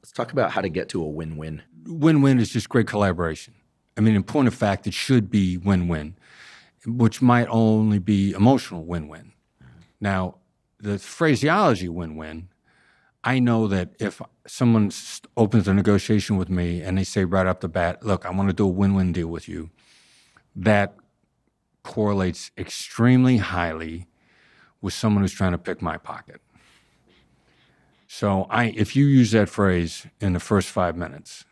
Let's talk about how to get to a win-win. Win-win is just great collaboration. I mean, in point of fact, it should be win-win, which might only be emotional win-win. Now, the phraseology win-win, I know that if someone opens a negotiation with me and they say right off the bat, look, I want to do a win-win deal with you, that correlates extremely highly with someone who's trying to pick my pocket. So if you use that phrase in the first 5 minutes,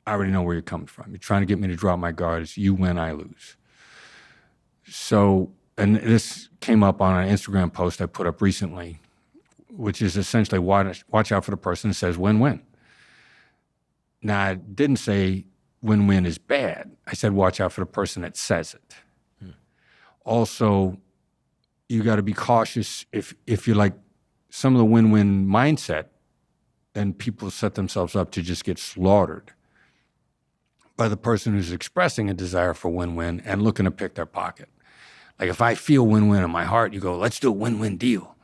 I already know where you're coming from. You're trying to get me to drop my guards. You win, I lose. So, and this came up on an Instagram post I put up recently, which is essentially watch out for the person that says win-win. Now, I didn't say win-win is bad. I said watch out for the person that says it. Also, you got to be cautious if you're like some of the win-win mindset, then people set themselves up to just get slaughtered by the person who's expressing a desire for win-win and looking to pick their pocket. Like if I feel win-win in my heart, you go, let's do a win-win deal.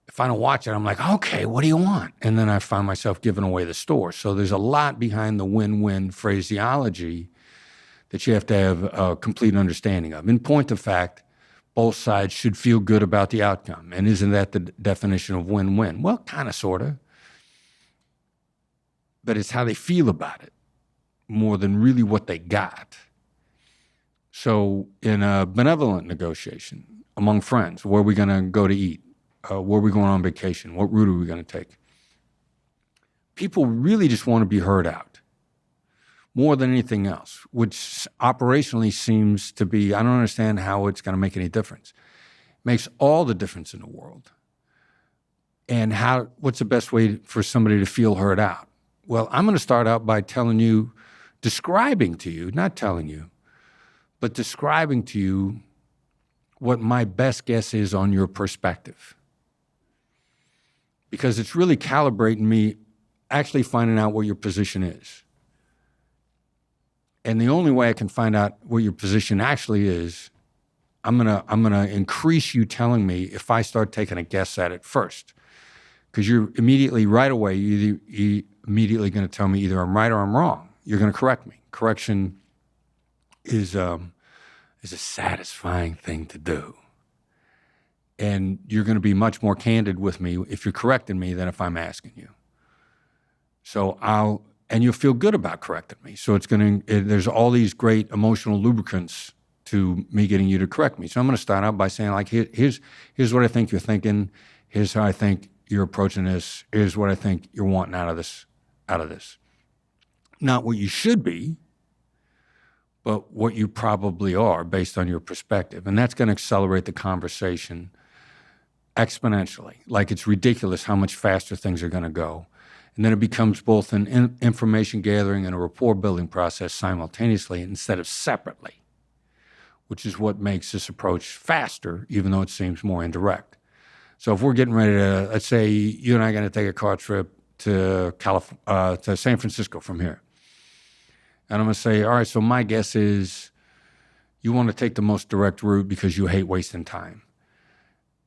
If I don't watch it, I'm like, okay, what do you want? And then I find myself giving away the store. So there's a lot behind the win-win phraseology that you have to have a complete understanding of. In point of fact, both sides should feel good about the outcome. And isn't that the definition of win-win? Well, kind of, sort of. But it's how they feel about it more than really what they got. So in a benevolent negotiation among friends, where are we going to go to eat? Where are we going on vacation? What route are we going to take? People really just want to be heard out more than anything else, which operationally seems to be, I don't understand how it's going to make any difference. It makes all the difference in the world. And what's the best way for somebody to feel heard out? Well, I'm going to start out by describing to you, not telling you, but describing to you what my best guess is on your perspective. Because it's really calibrating me actually finding out what your position is. And the only way I can find out what your position actually is, I'm gonna increase you telling me if I start taking a guess at it first. Because you're immediately, right away, you're immediately going to tell me either I'm right or I'm wrong. You're going to correct me. Correction is a satisfying thing to do. And you're going to be much more candid with me if you're correcting me than if I'm asking you. So and you'll feel good about correcting me. So there's all these great emotional lubricants to me getting you to correct me. So I'm going to start out by saying, like, here's what I think you're thinking. Here's how I think you're approaching this. Here's what I think you're wanting out of this. Not what you should be, but what you probably are based on your perspective. And that's going to accelerate the conversation exponentially. Like, it's ridiculous how much faster things are going to go. And then it becomes both an information gathering and a rapport building process simultaneously instead of separately, which is what makes this approach faster, even though it seems more indirect. So if we're getting ready to, let's say you and I are going to take a car trip to San Francisco from here. And I'm going to say, all right, so my guess is you want to take the most direct route because you hate wasting time.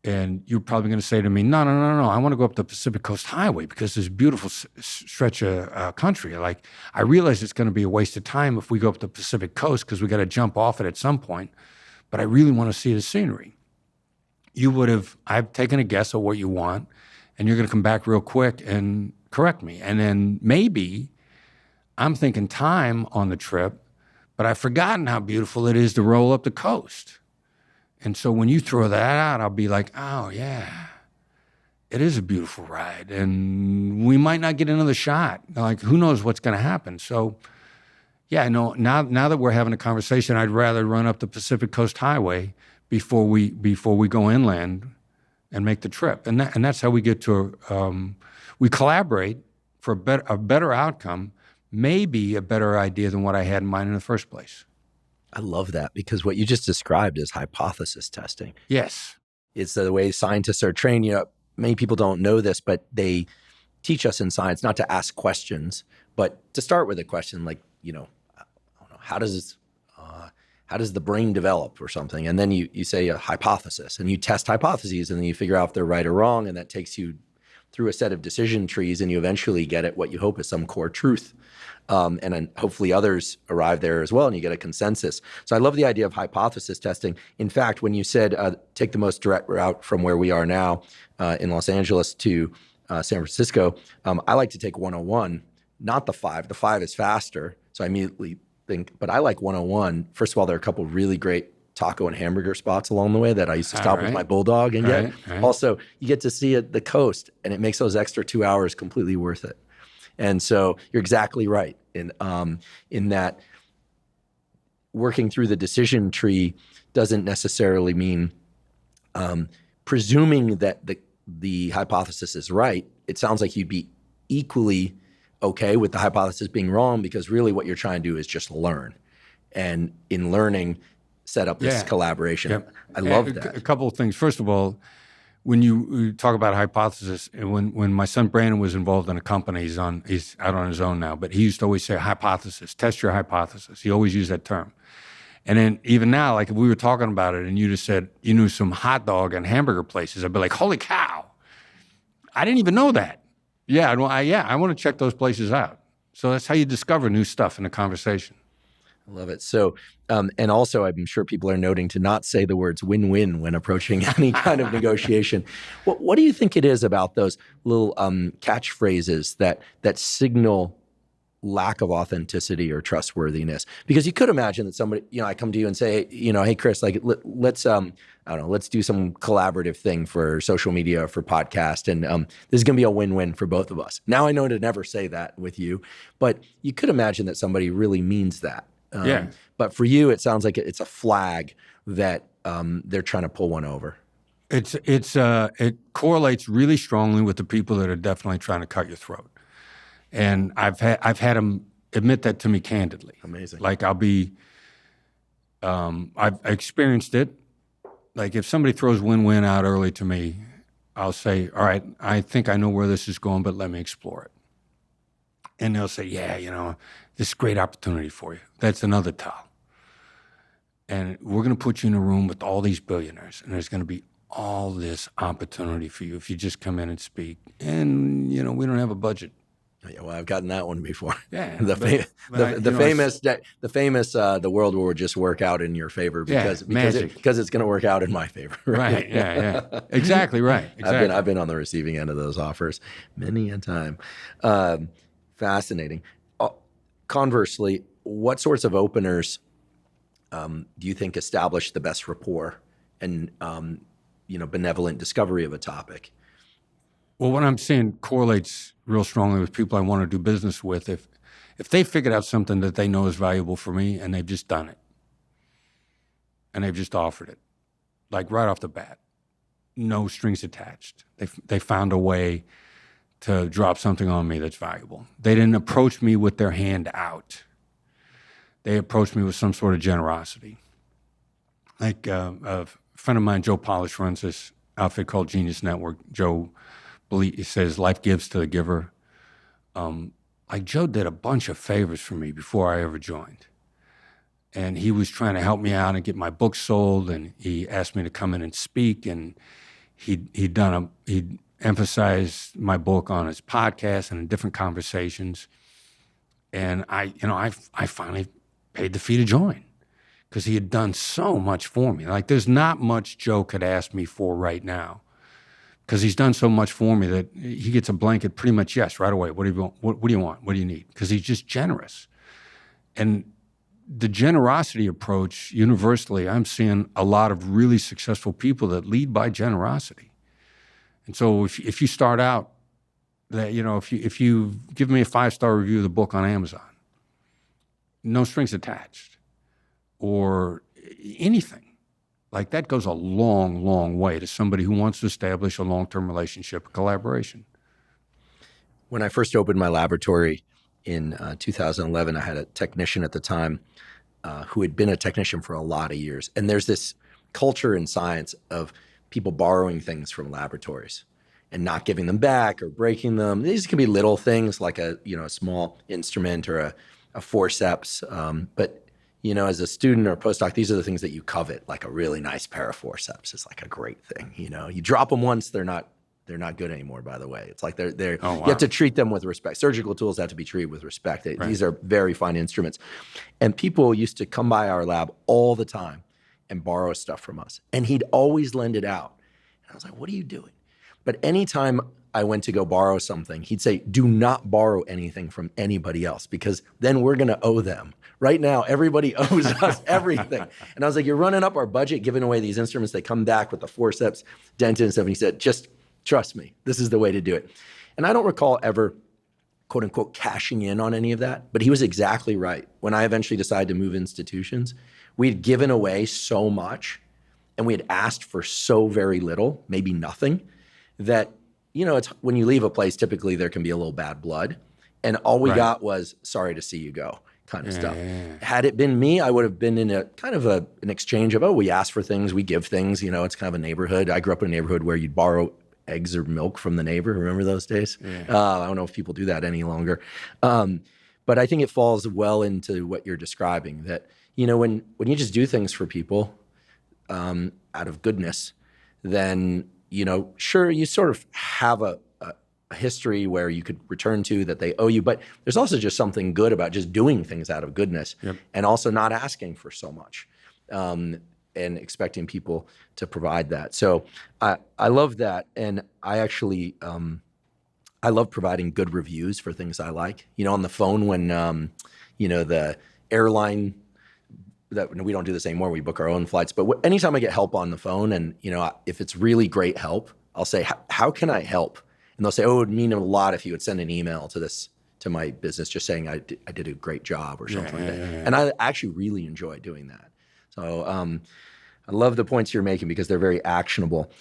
And you're probably going to say to me, no, I want to go up the Pacific Coast Highway because there's a beautiful stretch of country. Like, I realize it's going to be a waste of time if we go up the Pacific Coast because we got to jump off it at some point, but I really want to see the scenery. I've taken a guess at what you want, and you're going to come back real quick and correct me. And then maybe I'm thinking time on the trip, but I've forgotten how beautiful it is to roll up the coast. And so when you throw that out, I'll be like, oh, yeah, it is a beautiful ride. And we might not get another shot. Like, who knows what's going to happen? So, yeah, no. Now that we're having a conversation, I'd rather run up the Pacific Coast Highway before we go inland and make the trip. And that's how we get to we collaborate for a better outcome, maybe a better idea than what I had in mind in the first place. I love that, because what you just described is hypothesis testing. Yes. It's the way scientists are trained. Many people don't know this, but they teach us in science not to ask questions, but to start with a question like, I don't know, how does the brain develop or something? And then you say a hypothesis, and you test hypotheses, and then you figure out if they're right or wrong, and that takes you through a set of decision trees, and you eventually get at what you hope is some core truth. And then hopefully others arrive there as well, and you get a consensus. So I love the idea of hypothesis testing. In fact, when you said take the most direct route from where we are now in Los Angeles to San Francisco, I like to take 101, not the 5. The 5 is faster. So I immediately think, but I like 101. First of all, there are a couple really great taco and hamburger spots along the way that I used to stop with my bulldog and get. Also, you get to see the coast, and it makes those extra 2 hours completely worth it. And so you're exactly right in that working through the decision tree doesn't necessarily mean presuming that the hypothesis is right. It sounds like you'd be equally okay with the hypothesis being wrong, because really what you're trying to do is just learn. And in learning, set up this collaboration. Yep. I love that. A couple of things. First of all, when you talk about hypothesis, and when my son Brandon was involved in a company, he's out on his own now, but he used to always say hypothesis, test your hypothesis. He always used that term. And then even now, like if we were talking about it and you just said you knew some hot dog and hamburger places, I'd be like, holy cow, I didn't even know that. I want to check those places out. So that's how you discover new stuff in a conversation. I love it. So, and also I'm sure people are noting to not say the words win-win when approaching any kind of negotiation. What do you think it is about those little catchphrases that signal lack of authenticity or trustworthiness? Because you could imagine that somebody, I come to you and say, hey, Chris, like let's do some collaborative thing for social media or for podcast. And this is going to be a win-win for both of us. Now I know to never say that with you, but you could imagine that somebody really means that. But for you, it sounds like it's a flag that they're trying to pull one over. It correlates really strongly with the people that are definitely trying to cut your throat. And I've had them admit that to me candidly. Amazing. Like I've experienced it. Like if somebody throws win-win out early to me, I'll say, all right, I think I know where this is going, but let me explore it. And they'll say, this is a great opportunity for you. That's another towel. And we're going to put you in a room with all these billionaires, and there's going to be all this opportunity for you if you just come in and speak. And, we don't have a budget. Yeah, well, I've gotten that one before. Yeah, the famous the world will just work out in your favor because it's going to work out in my favor. Right. Yeah. Exactly right. Exactly. I've been on the receiving end of those offers many a time. Fascinating. Conversely, what sorts of openers do you think establish the best rapport and benevolent discovery of a topic? Well, what I'm seeing correlates real strongly with people I want to do business with. If they figured out something that they know is valuable for me and they've just done it, and they've just offered it, like right off the bat, no strings attached. They found a way to drop something on me that's valuable. They didn't approach me with their hand out. They approached me with some sort of generosity. Like a friend of mine, Joe Polish, runs this outfit called Genius Network. Joe he says life gives to the giver. Like Joe did a bunch of favors for me before I ever joined. And he was trying to help me out and get my book sold, and he asked me to come in and speak, and he'd emphasized my book on his podcast and in different conversations. And I finally paid the fee to join because he had done so much for me. Like there's not much Joe could ask me for right now, because he's done so much for me that he gets a blanket pretty much yes right away. What do you want? What do you want? What do you need? Because he's just generous. And the generosity approach, universally, I'm seeing a lot of really successful people that lead by generosity. And so if you start out, that if you give me a 5-star review of the book on Amazon, no strings attached, or anything. Like that goes a long, long way to somebody who wants to establish a long-term relationship, a collaboration. When I first opened my laboratory in 2011, I had a technician at the time who had been a technician for a lot of years. And there's this culture in science of people borrowing things from laboratories and not giving them back or breaking them. These can be little things like a small instrument or a forceps, but as a student or a postdoc, these are the things that you covet, like a really nice pair of forceps is like a great thing. You drop them once, they're not They're not good anymore, by the way. It's like they're Oh, wow. you have to treat them with respect. Surgical tools have to be treated with respect. These are very fine instruments. And people used to come by our lab all the time and borrow stuff from us. And he'd always lend it out. And I was like, what are you doing? But anytime I went to go borrow something, he'd say, do not borrow anything from anybody else because then we're going to owe them. Right now, everybody owes us everything. And I was like, you're running up our budget, giving away these instruments. They come back with the forceps, dentin and stuff. And he said, just trust me, this is the way to do it. And I don't recall ever, quote unquote, cashing in on any of that, but he was exactly right. When I eventually decided to move institutions, we'd given away so much and we had asked for so very little, maybe nothing, that, you know, it's when you leave a place, typically there can be a little bad blood. And all we got was, sorry to see you go kind of stuff. Had it been me, I would have been in a kind of an exchange of, oh, we ask for things, we give things, you know, it's kind of a neighborhood. I grew up in a neighborhood where you'd borrow eggs or milk from the neighbor. Remember those days? I don't know if people do that any longer. But I think it falls well into what you're describing, that, you know, when you just do things for people out of goodness, then, you know, sure, you sort of have a history where you could return to that they owe you, but there's also just something good about just doing things out of goodness and also not asking for so much and expecting people to provide that. So I love that. And I actually, I love providing good reviews for things I like. You know, on the phone when, you know, the airline, that we don't do this anymore, we book our own flights, but anytime I get help on the phone and, you know, if it's really great help, I'll say, how can I help? And they'll say, oh, it would mean a lot if you would send an email to my business just saying I did a great job or something like that. And I actually really enjoy doing that. So I love the points you're making because they're very actionable.